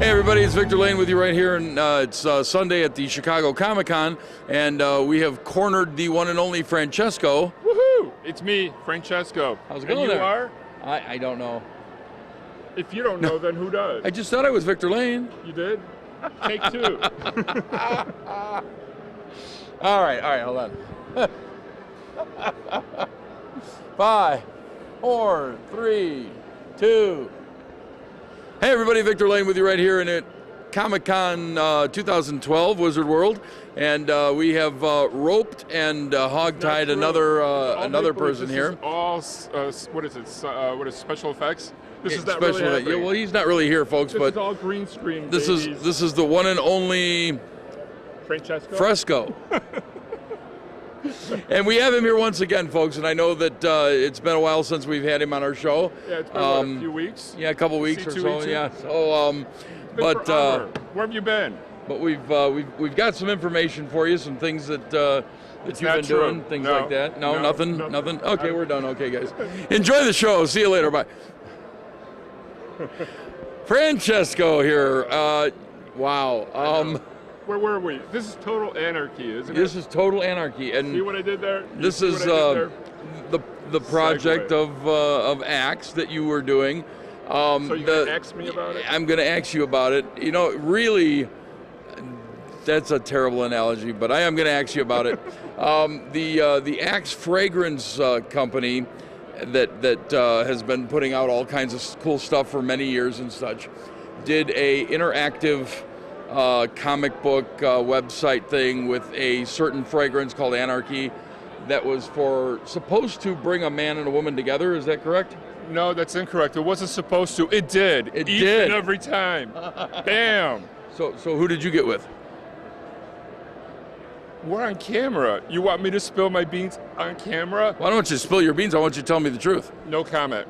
Hey everybody, it's Victor Lane with you right here, and it's Sunday at the Chicago Comic-Con, and we have cornered the one and only Francesco. Woohoo! It's me, Francesco. How's it going and you there? are? I don't know. If you don't know, then who does? I just thought I was Victor Lane. You did? Take two. All right, hold on. 5, 4, 3, 2. Hey everybody, Victor Lane with you right here at Comic-Con 2012, Wizard World, and we have roped and hogtied another person here. All what is it? What is special effects? This is not Special really effects. Yeah, happening. well, he's not really here, folks, This but is all green screen. this is the one and only Francesco. Fresco. And we have him here once again, folks, and I know that it's been a while since we've had him on our show. Yeah, it's been what, a few weeks. Yeah, a couple weeks or so. C2E2? Yeah. So, but where have you been? but we've got some information for you, some things that you've not been true. doing, things No. like that. No, No, nothing. nothing. Okay, we're done. Okay, guys, enjoy the show. See you later. Bye. Francesco here. Wow. Where were we? This is total anarchy, isn't it? This is total anarchy, and See what I did there? this See is what I did there? the project of Axe that you were doing. So you're going to ask me about it? I'm going to ask you about it. You know, really, that's a terrible analogy, but I am going to ask you about it. The Axe fragrance company that has been putting out all kinds of cool stuff for many years and such, did a interactive comic book website thing with a certain fragrance called Anarchy that was supposed to bring a man and a woman together. Is that correct? No, that's incorrect. It wasn't supposed to. It did. It Each did. and every time. Bam. So who did you get with? We're on camera. You want me to spill my beans on camera? Well, I don't want you to spill your beans. I want you to tell me the truth. No comment.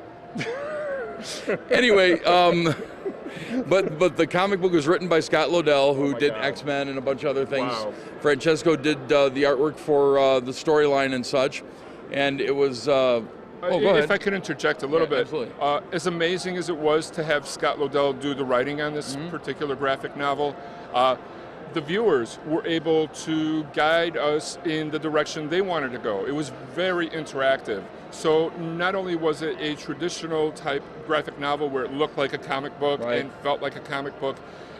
Anyway, but the comic book was written by Scott Lobdell, who my did God. X-Men and a bunch of other things. Wow. Francesco did the artwork for the storyline and such, and it was. Go ahead. If I could interject a little Yeah, bit. absolutely. As amazing as it was to have Scott Lobdell do the writing on this particular graphic novel, the viewers were able to guide us in the direction they wanted to go. It was very interactive. So not only was it a traditional type graphic novel where it looked like a comic book Right. and felt like a comic book,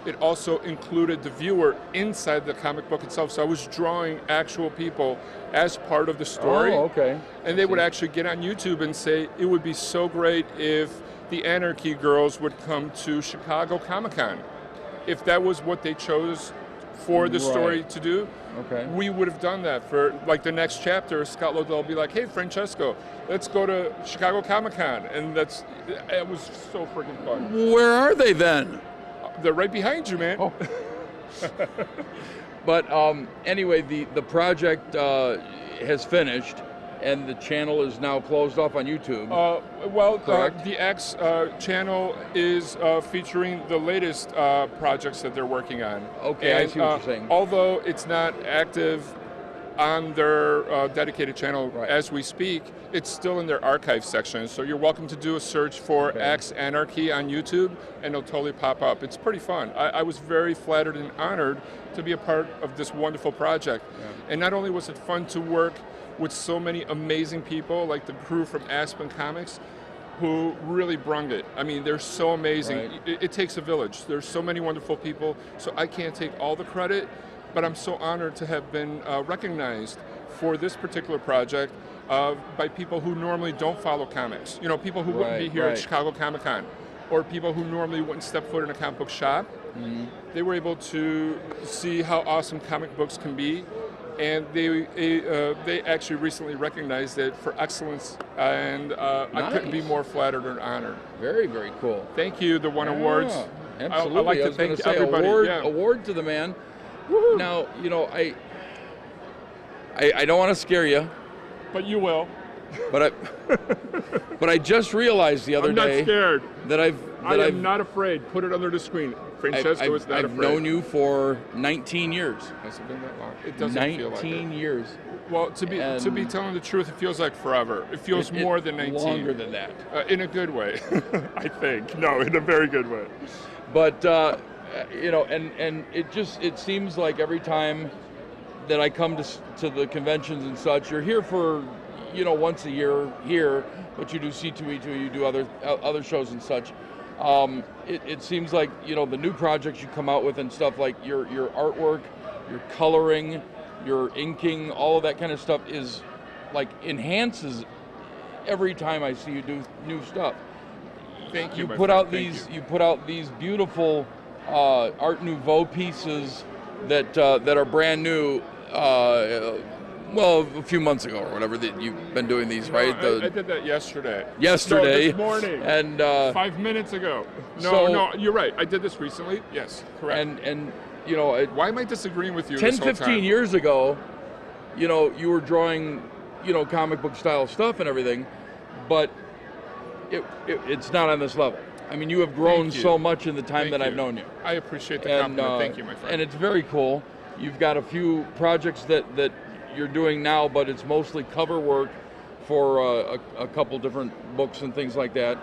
it also included the viewer inside the comic book itself. So I was drawing actual people as part of the story. Oh, okay. And they would actually get on YouTube and say, it would be so great if the Anarchy girls would come to Chicago Comic-Con. If that was what they chose for the story Right. to do, Okay. we would have done that. For like the next chapter, Scott Lobdell would be like, hey, Francesco, let's go to Chicago Comic-Con. And it was so freaking fun. Where are they then? They're right behind you, man. Oh. But anyway, the project has finished, and the channel is now closed off on YouTube. Correct. The X channel is featuring the latest projects that they're working on. Okay, I And, see what you're saying. Although it's not active on their dedicated channel Right. as we speak, it's still in their archive section. So you're welcome to do a search for Okay. X Anarchy on YouTube, and it'll totally pop up. It's pretty fun. I was very flattered and honored to be a part of this wonderful project. Yeah. And not only was it fun to work with so many amazing people, like the crew from Aspen Comics, who really brung it. I mean, they're so amazing. Right. It takes a village. There's so many wonderful people, so I can't take all the credit, but I'm so honored to have been recognized for this particular project by people who normally don't follow comics. You know, people who wouldn't be Right, here right. at Chicago Comic-Con, or people who normally wouldn't step foot in a comic book shop. They were able to see how awesome comic books can be, and they actually recently recognized it for excellence, and I couldn't be Nice. more flattered or honored. Very, very cool. Thank you, the One Awards. Yeah, absolutely. I like to was gonna thank say, everybody. Award, yeah. award to the man. Now, you know, I don't want to scare you, But you will. but I just realized the other I'm not day scared. that I am not afraid. Put it under the screen. Francesco is not I've afraid. known you for 19 years. Has it been that long? It doesn't feel like 19 it. years. Well, to be And- telling the truth, it feels like forever. It feels more than 19. Longer than that. In a good way, I think. No, in a very good way. But and it seems like every time that I come to the conventions and such, you're here for, once a year here, but you do C2E2, you do other shows and such. It seems like, the new projects you come out with and stuff, like your artwork, your coloring, your inking, all of that kind of stuff is like enhances every time I see you do new stuff. Thank you. You put out these beautiful Art Nouveau pieces that are brand new. A few months ago or whatever that you've been doing these, right? I did that yesterday. No, this morning. And 5 minutes ago. No, you're right. I did this recently. Yes, correct. And why am I disagreeing with you 10, this whole 15 time? years ago, you were drawing, comic book style stuff and everything, but it's not on this level. I mean, you have grown so much in the time that I've known you. I appreciate the compliment. Thank you, my friend. And it's very cool. You've got a few projects that you're doing now, but it's mostly cover work for a couple different books and things like that.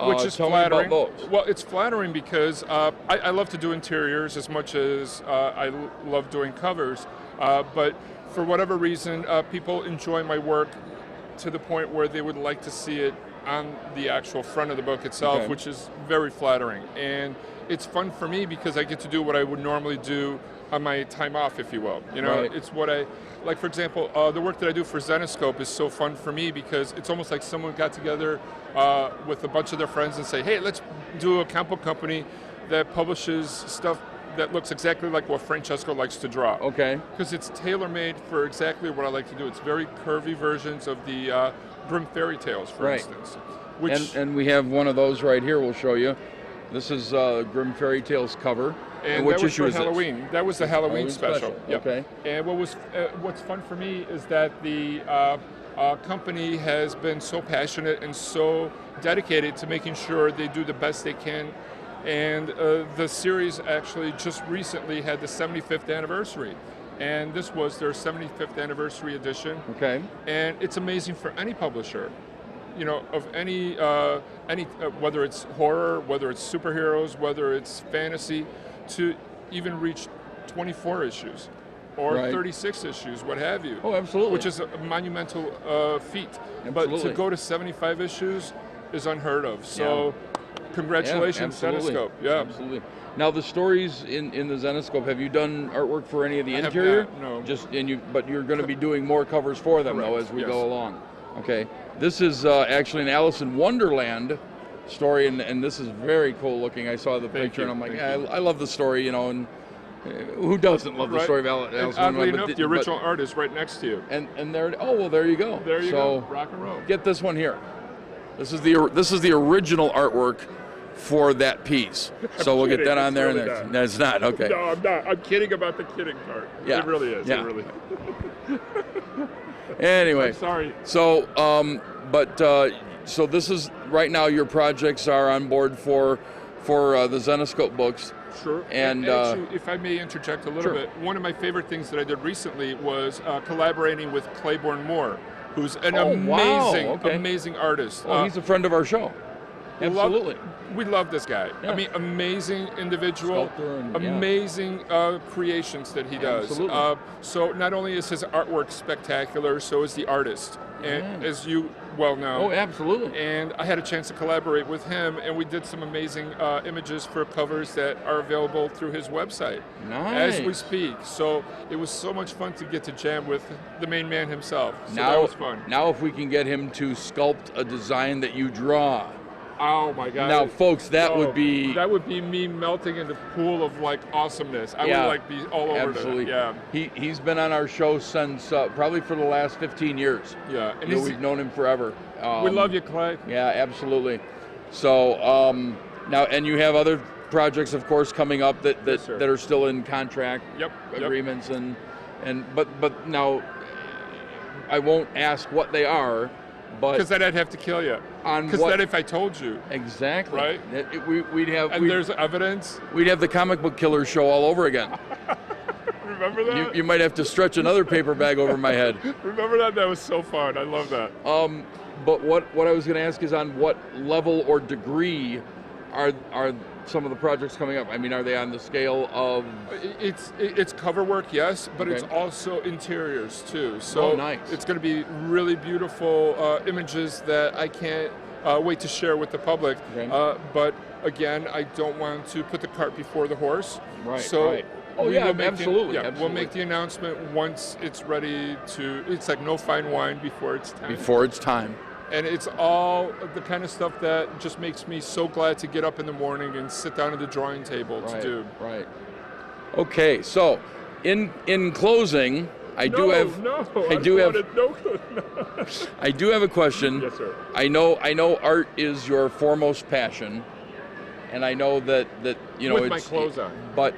Which is tell flattering. me about those. Well, it's flattering because I love to do interiors as much as I love doing covers. But for whatever reason, people enjoy my work to the point where they would like to see it on the actual front of the book itself, which is very flattering. And it's fun for me because I get to do what I would normally do on my time off, if you will. Right. It's what like for example, the work that I do for Zenescope is so fun for me because it's almost like someone got together with a bunch of their friends and say, hey, let's do a comic book company that publishes stuff that looks exactly like what Francesco likes to draw. Okay. Because it's tailor-made for exactly what I like to do. It's very curvy versions of the Grimm fairy tales, for instance. And we have one of those right here we'll show you. This is Grimm Fairy Tales cover. And which that was issue for is Halloween. That was the Halloween special. Yep. Okay. And what's fun for me is that the company has been so passionate and so dedicated to making sure they do the best they can. And the series actually just recently had the 75th anniversary. And this was their 75th anniversary edition. Okay. And it's amazing for any publisher, of any whether it's horror, whether it's superheroes, whether it's fantasy, to even reach 24 issues or 36 issues, what have you. Oh, absolutely. Which is a monumental feat. Absolutely. But to go to 75 issues is unheard of. So congratulations, Zenescope. Yeah. Absolutely. Now the stories in the Zenescope, have you done artwork for any of the interior? No. But you're going to be doing more covers for them though as we go along. Okay. This is actually an Alice in Wonderland story, and this is very cool looking. I saw the picture and I'm like, I love the story, and who doesn't love the story of Alice in Wonderland? Oddly enough, the original art is right next to you. And there, there you go. There you go. Rock and roll. Get this one here. This is the original artwork for that piece. So we'll get that on there. Really no, it's not. Okay. No, I'm not. I'm kidding about the kidding part. Yeah. It really is. Yeah. It really is. Anyway. I'm sorry. So, so this is right now. Your projects are on board for the Zenescope books. Sure. And actually, if I may interject a little bit, one of my favorite things that I did recently was collaborating with Claiborne Moore, who's an amazing artist. Well, he's a friend of our show. Absolutely. We love this guy. Yeah. I mean, amazing individual, amazing creations that he does. Absolutely. So not only is his artwork spectacular, so is the artist, and as you well know. Oh, absolutely. And I had a chance to collaborate with him, and we did some amazing images for covers that are available through his website as we speak. So it was so much fun to get to jam with the main man himself. So that was fun. Now if we can get him to sculpt a design that you draw. Oh my God! Now, folks, that would be me melting in the pool of like awesomeness. I would be all over absolutely. it. Yeah. He's been on our show since probably for the last 15 years. Yeah, and we've known him forever. We love you, Clay. Yeah, absolutely. So now, and you have other projects, of course, coming up that are still in contract agreements, but now I won't ask what they are. Because then I'd have to kill you. Because then if I told you. Exactly. Right? We'd have... And there's evidence. We'd have the Comic Book Killer show all over again. Remember that? You might have to stretch another paper bag over my head. Remember that? That was so fun. I love that. But what I was going to ask is on what level or degree are some of the projects coming up? I mean, are they on the scale of? It's cover work, yes, but it's Okay. also interiors too. So nice. it's going to be really beautiful images that I can't wait to share with the public. Okay. But again, I don't want to put the cart before the horse. Right, So right. Oh, we yeah, will make absolutely, We'll absolutely. make the announcement once it's ready to. It's like no fine wine before it's time. Before it's time. And it's all the kind of stuff that just makes me so glad to get up in the morning and sit down at the drawing table to do. Right. Okay, so in closing, I do have a question. Yes, sir. I know art is your foremost passion, and I know that you know With it's my clothes on. But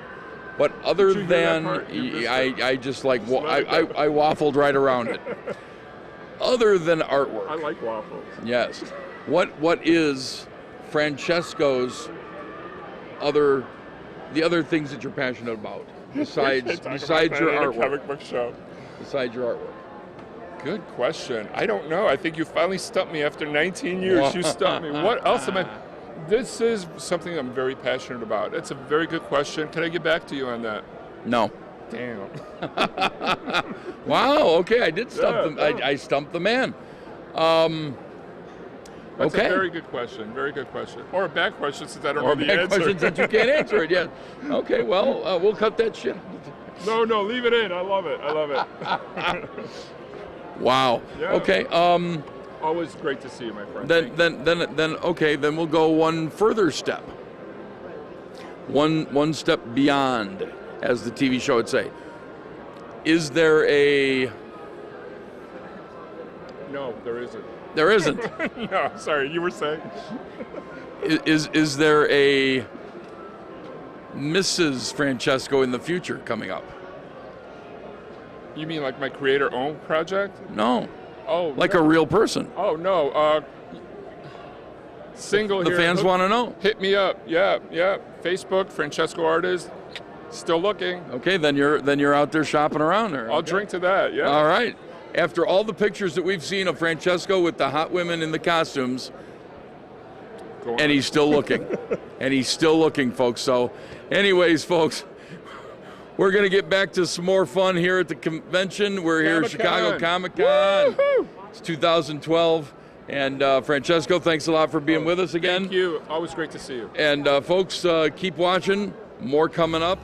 other Did you hear that than part? You missed I just like Let it go. I waffled right around it. Other than artwork, I like waffles. yes. What is Francesco's the other things that you're passionate about besides your artwork? Comic book show. Besides your artwork. Good question. I don't know. I think you finally stumped me after 19 years. You stumped me. What else am I? This is something I'm very passionate about. It's a very good question. Can I get back to you on that? No. Damn. Wow. Okay, I did stump Yeah, I stumped the man. That's Okay. a very good question. Very good question. Or a bad question since I don't Or know the bad answer. questions that you can't answer it yet. Okay. Well, we'll cut that shit. No, leave it in. I love it. I love it. Wow. Yeah. Okay. Always great to see you, my friend. Then okay. Then we'll go one further step. One step beyond, as the TV show would say. Is there a? No, there isn't. There isn't. No, sorry. You were saying? Is there a Mrs. Francesco in the future coming up? You mean like my creator-owned project? No. Oh, Like no. a real person. Oh no. Single The here. fans want to know. Hit me up. Yeah. Facebook, Francesco Artist. Still looking. Okay, then you're out there shopping around there. I'll okay. drink to that. Yeah. All right. After all the pictures that we've seen of Francesco with the hot women in the costumes, Go on. and he's still looking. And he's still looking, folks. So, anyways, folks, we're going to get back to some more fun here at the convention. We're here at Chicago Comic-Con. Woo-hoo! It's 2012. And Francesco, thanks a lot for being with us again. Thank you. Always great to see you. And folks, keep watching. More coming up.